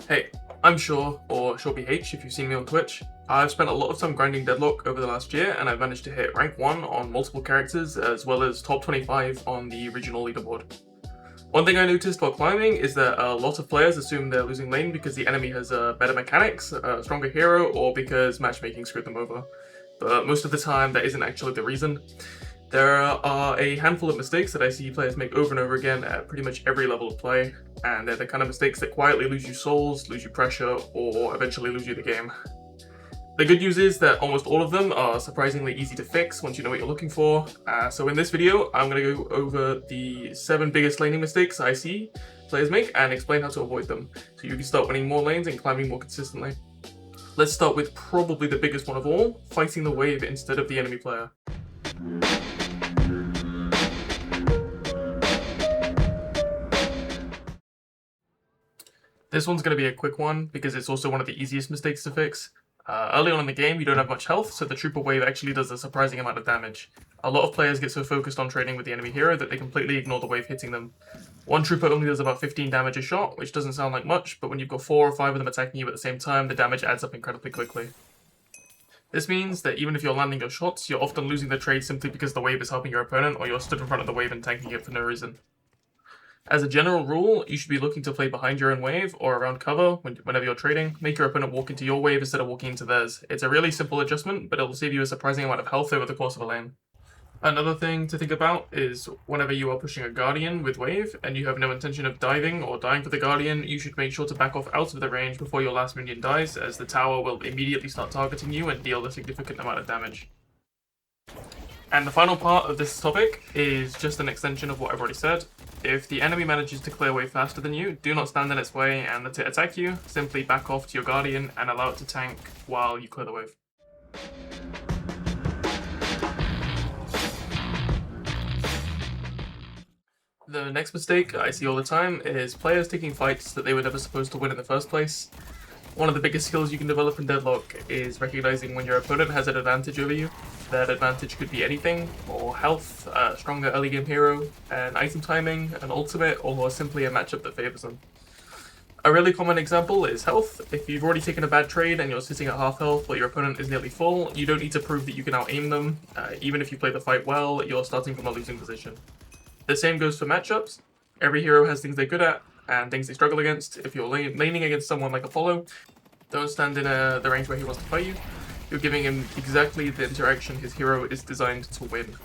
Hey, I'm Shaw, or ShawBH if you've seen me on Twitch. I've spent a lot of time grinding Deadlock over the last year, and I've managed to hit rank 1 on multiple characters, as well as top 25 on the regional leaderboard. One thing I noticed while climbing is that a lot of players assume they're losing lane because the enemy has better mechanics, a stronger hero, or because matchmaking screwed them over. But most of the time, that isn't actually the reason. There are a handful of mistakes that I see players make over and over again at pretty much every level of play, and they're the kind of mistakes that quietly lose you souls, lose you pressure, or eventually lose you the game. The good news is that almost all of them are surprisingly easy to fix once you know what you're looking for. So in this video, I'm going to go over the 7 biggest laning mistakes I see players make and explain how to avoid them, so you can start winning more lanes and climbing more consistently. Let's start with probably the biggest one of all, fighting the wave instead of the enemy player. This one's going to be a quick one because it's also one of the easiest mistakes to fix. Early on in the game, you don't have much health, so the trooper wave actually does a surprising amount of damage. A lot of players get so focused on trading with the enemy hero that they completely ignore the wave hitting them. One trooper only does about 15 damage a shot, which doesn't sound like much, but when you've got 4 or 5 of them attacking you at the same time, the damage adds up incredibly quickly. This means that even if you're landing your shots, you're often losing the trade simply because the wave is helping your opponent, or you're stood in front of the wave and tanking it for no reason. As a general rule, you should be looking to play behind your own wave or around cover whenever you're trading. Make your opponent walk into your wave instead of walking into theirs. It's a really simple adjustment, but it'll save you a surprising amount of health over the course of a lane. Another thing to think about is whenever you are pushing a Guardian with wave and you have no intention of diving or dying for the Guardian, you should make sure to back off out of the range before your last minion dies, as the tower will immediately start targeting you and deal a significant amount of damage. And the final part of this topic is just an extension of what I've already said. If the enemy manages to clear wave faster than you, do not stand in its way and let it attack you. Simply back off to your Guardian and allow it to tank while you clear the wave. The next mistake I see all the time is players taking fights that they were never supposed to win in the first place. One of the biggest skills you can develop in Deadlock is recognizing when your opponent has an advantage over you. That advantage could be anything, or health, a stronger early game hero, an item timing, an ultimate, or simply a matchup that favors them. A really common example is health. If you've already taken a bad trade and you're sitting at half health while your opponent is nearly full, you don't need to prove that you can out-aim them. Even if you play the fight well, you're starting from a losing position. The same goes for matchups. Every hero has things they're good at and things they struggle against. If you're laning against someone like Apollo, don't stand in the range where he wants to fight you. You're giving him exactly the interaction his hero is designed to win.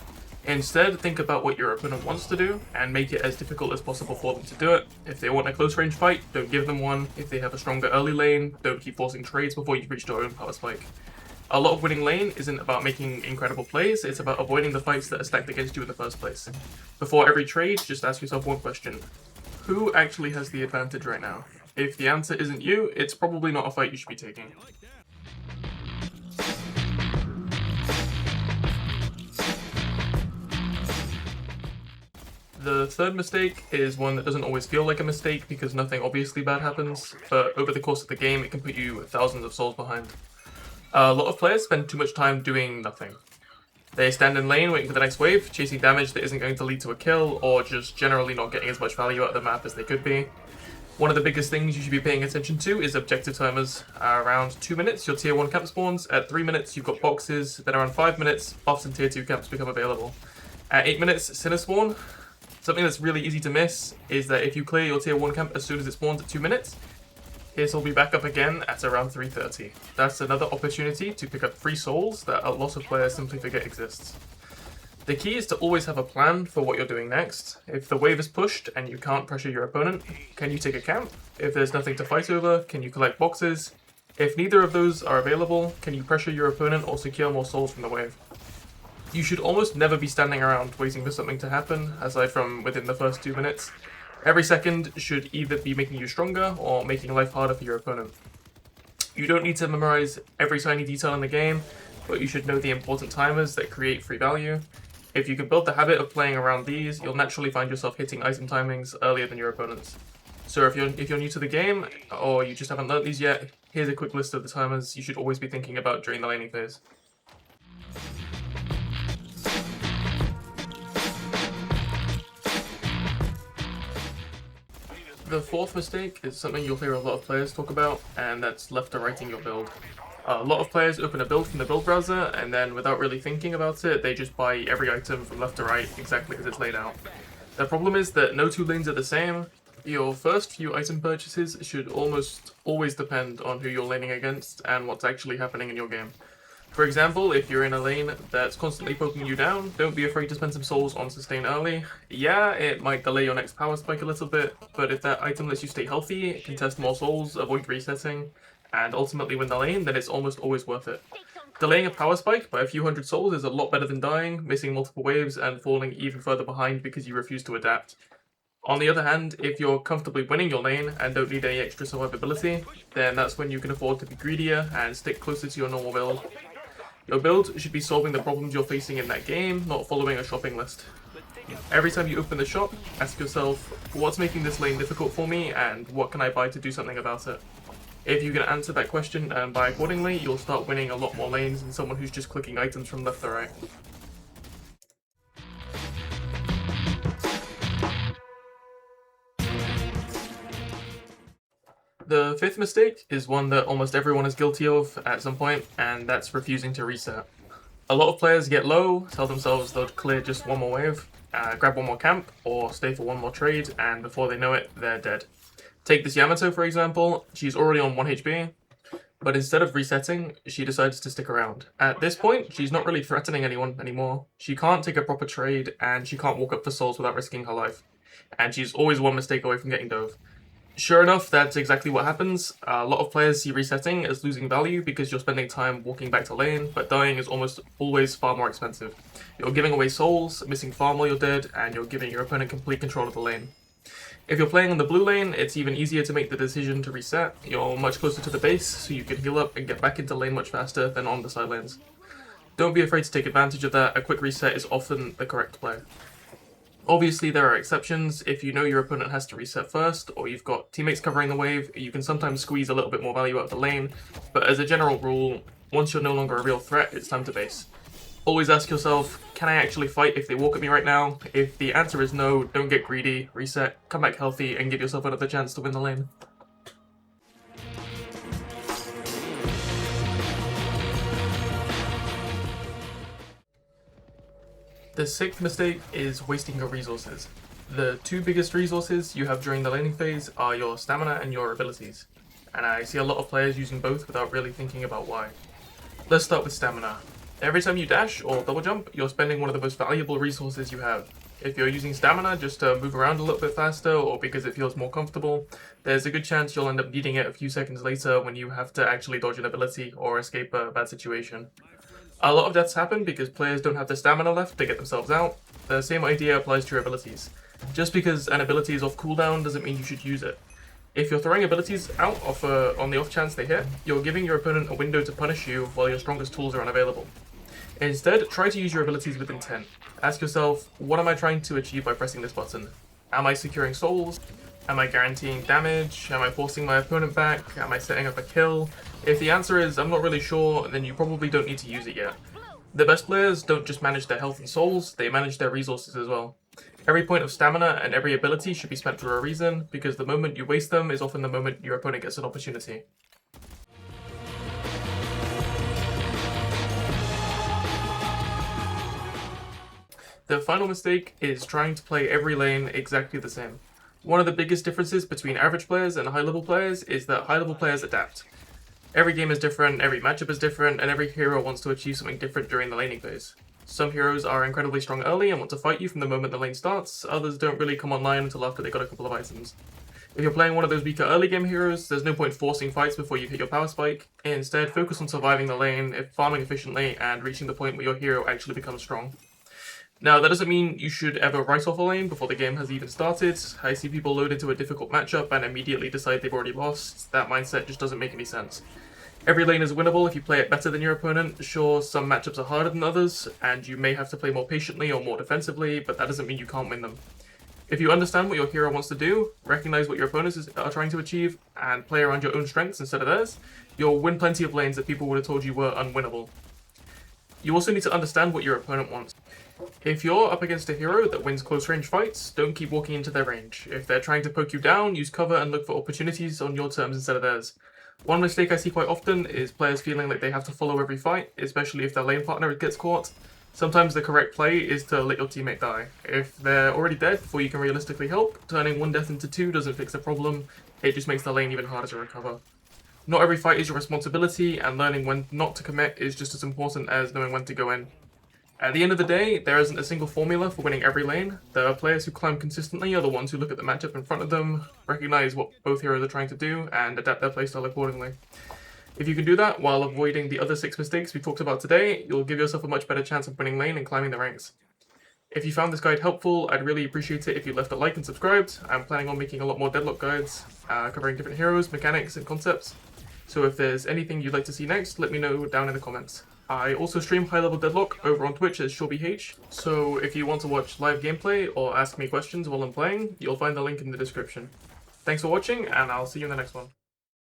Instead, think about what your opponent wants to do and make it as difficult as possible for them to do it. If they want a close range fight, don't give them one. If they have a stronger early lane, don't keep forcing trades before you've reached your own power spike. A lot of winning lane isn't about making incredible plays, it's about avoiding the fights that are stacked against you in the first place. Before every trade, just ask yourself one question. Who actually has the advantage right now? If the answer isn't you, it's probably not a fight you should be taking. The third mistake is one that doesn't always feel like a mistake because nothing obviously bad happens, but over the course of the game it can put you thousands of souls behind. A lot of players spend too much time doing nothing. They stand in lane waiting for the next wave, chasing damage that isn't going to lead to a kill, or just generally not getting as much value out of the map as they could be. One of the biggest things you should be paying attention to is objective timers. Around 2 minutes, your tier 1 camp spawns. At 3 minutes, you've got boxes. Then around 5 minutes, buffs and tier 2 camps become available. At 8 minutes, Sinner spawn. Something that's really easy to miss is that if you clear your tier 1 camp as soon as it spawns at 2 minutes, his will be back up again at around 3:30. That's another opportunity to pick up free souls that a lot of players simply forget exists. The key is to always have a plan for what you're doing next. If the wave is pushed and you can't pressure your opponent, can you take a camp? If there's nothing to fight over, can you collect boxes? If neither of those are available, can you pressure your opponent or secure more souls from the wave? You should almost never be standing around waiting for something to happen, aside from within the first 2 minutes. Every second should either be making you stronger or making life harder for your opponent. You don't need to memorize every tiny detail in the game, but you should know the important timers that create free value. If you can build the habit of playing around these, you'll naturally find yourself hitting item timings earlier than your opponents. So if you're new to the game, or you just haven't learned these yet, here's a quick list of the timers you should always be thinking about during the laning phase. The fourth mistake is something you'll hear a lot of players talk about, and that's left to righting your build. A lot of players open a build from the build browser, and then without really thinking about it, they just buy every item from left to right exactly as it's laid out. The problem is that no two lanes are the same. Your first few item purchases should almost always depend on who you're laning against and what's actually happening in your game. For example, if you're in a lane that's constantly poking you down, don't be afraid to spend some souls on sustain early. Yeah, it might delay your next power spike a little bit, but if that item lets you stay healthy, contest more souls, avoid resetting, and ultimately win the lane, then it's almost always worth it. Delaying a power spike by a few hundred souls is a lot better than dying, missing multiple waves, and falling even further behind because you refuse to adapt. On the other hand, if you're comfortably winning your lane and don't need any extra survivability, then that's when you can afford to be greedier and stick closer to your normal build. Your build should be solving the problems you're facing in that game, not following a shopping list. Every time you open the shop, ask yourself, what's making this lane difficult for me and what can I buy to do something about it? If you can answer that question and buy accordingly, you'll start winning a lot more lanes than someone who's just clicking items from left to right. The fifth mistake is one that almost everyone is guilty of at some point, and that's refusing to reset. A lot of players get low, tell themselves they'll clear just one more wave, grab one more camp, or stay for one more trade, and before they know it, they're dead. Take this Yamato for example, she's already on 1 HP, but instead of resetting, she decides to stick around. At this point, she's not really threatening anyone anymore. She can't take a proper trade, and she can't walk up for souls without risking her life. And she's always one mistake away from getting dove. Sure enough, that's exactly what happens. A lot of players see resetting as losing value because you're spending time walking back to lane, but dying is almost always far more expensive. You're giving away souls, missing farm while you're dead, and you're giving your opponent complete control of the lane. If you're playing on the blue lane, it's even easier to make the decision to reset. You're much closer to the base, so you can heal up and get back into lane much faster than on the side lanes. Don't be afraid to take advantage of that, a quick reset is often the correct play. Obviously there are exceptions. If you know your opponent has to reset first, or you've got teammates covering the wave, you can sometimes squeeze a little bit more value out of the lane, but as a general rule, once you're no longer a real threat, it's time to base. Always ask yourself, can I actually fight if they walk at me right now? If the answer is no, don't get greedy, reset, come back healthy, and give yourself another chance to win the lane. The sixth mistake is wasting your resources. The two biggest resources you have during the laning phase are your stamina and your abilities, and I see a lot of players using both without really thinking about why. Let's start with stamina. Every time you dash or double jump, you're spending one of the most valuable resources you have. If you're using stamina just to move around a little bit faster or because it feels more comfortable, there's a good chance you'll end up needing it a few seconds later when you have to actually dodge an ability or escape a bad situation. A lot of deaths happen because players don't have the stamina left to get themselves out. The same idea applies to your abilities. Just because an ability is off cooldown doesn't mean you should use it. If you're throwing abilities out on the off chance they hit, you're giving your opponent a window to punish you while your strongest tools are unavailable. Instead, try to use your abilities with intent. Ask yourself, what am I trying to achieve by pressing this button? Am I securing souls? Am I guaranteeing damage? Am I forcing my opponent back? Am I setting up a kill? If the answer is I'm not really sure, then you probably don't need to use it yet. The best players don't just manage their health and souls, they manage their resources as well. Every point of stamina and every ability should be spent for a reason, because the moment you waste them is often the moment your opponent gets an opportunity. The final mistake is trying to play every lane exactly the same. One of the biggest differences between average players and high-level players is that high-level players adapt. Every game is different, every matchup is different, and every hero wants to achieve something different during the laning phase. Some heroes are incredibly strong early and want to fight you from the moment the lane starts, others don't really come online until after they got a couple of items. If you're playing one of those weaker early game heroes, there's no point forcing fights before you hit your power spike. Instead, focus on surviving the lane, farming efficiently, and reaching the point where your hero actually becomes strong. Now, that doesn't mean you should ever write off a lane before the game has even started. I see people load into a difficult matchup and immediately decide they've already lost. That mindset just doesn't make any sense. Every lane is winnable if you play it better than your opponent. Sure, some matchups are harder than others, and you may have to play more patiently or more defensively, but that doesn't mean you can't win them. If you understand what your hero wants to do, recognize what your opponents are trying to achieve, and play around your own strengths instead of theirs, you'll win plenty of lanes that people would have told you were unwinnable. You also need to understand what your opponent wants. If you're up against a hero that wins close range fights, don't keep walking into their range. If they're trying to poke you down, use cover and look for opportunities on your terms instead of theirs. One mistake I see quite often is players feeling like they have to follow every fight, especially if their lane partner gets caught. Sometimes the correct play is to let your teammate die. If they're already dead before you can realistically help, turning one death into two doesn't fix the problem, it just makes the lane even harder to recover. Not every fight is your responsibility, and learning when not to commit is just as important as knowing when to go in. At the end of the day, there isn't a single formula for winning every lane. The players who climb consistently are the ones who look at the matchup in front of them, recognize what both heroes are trying to do, and adapt their playstyle accordingly. If you can do that while avoiding the other 6 mistakes we talked about today, you'll give yourself a much better chance of winning lane and climbing the ranks. If you found this guide helpful, I'd really appreciate it if you left a like and subscribed. I'm planning on making a lot more Deadlock guides, covering different heroes, mechanics, and concepts. So if there's anything you'd like to see next, let me know down in the comments. I also stream high-level Deadlock over on Twitch as SureBH, so if you want to watch live gameplay or ask me questions while I'm playing, you'll find the link in the description. Thanks for watching, and I'll see you in the next one.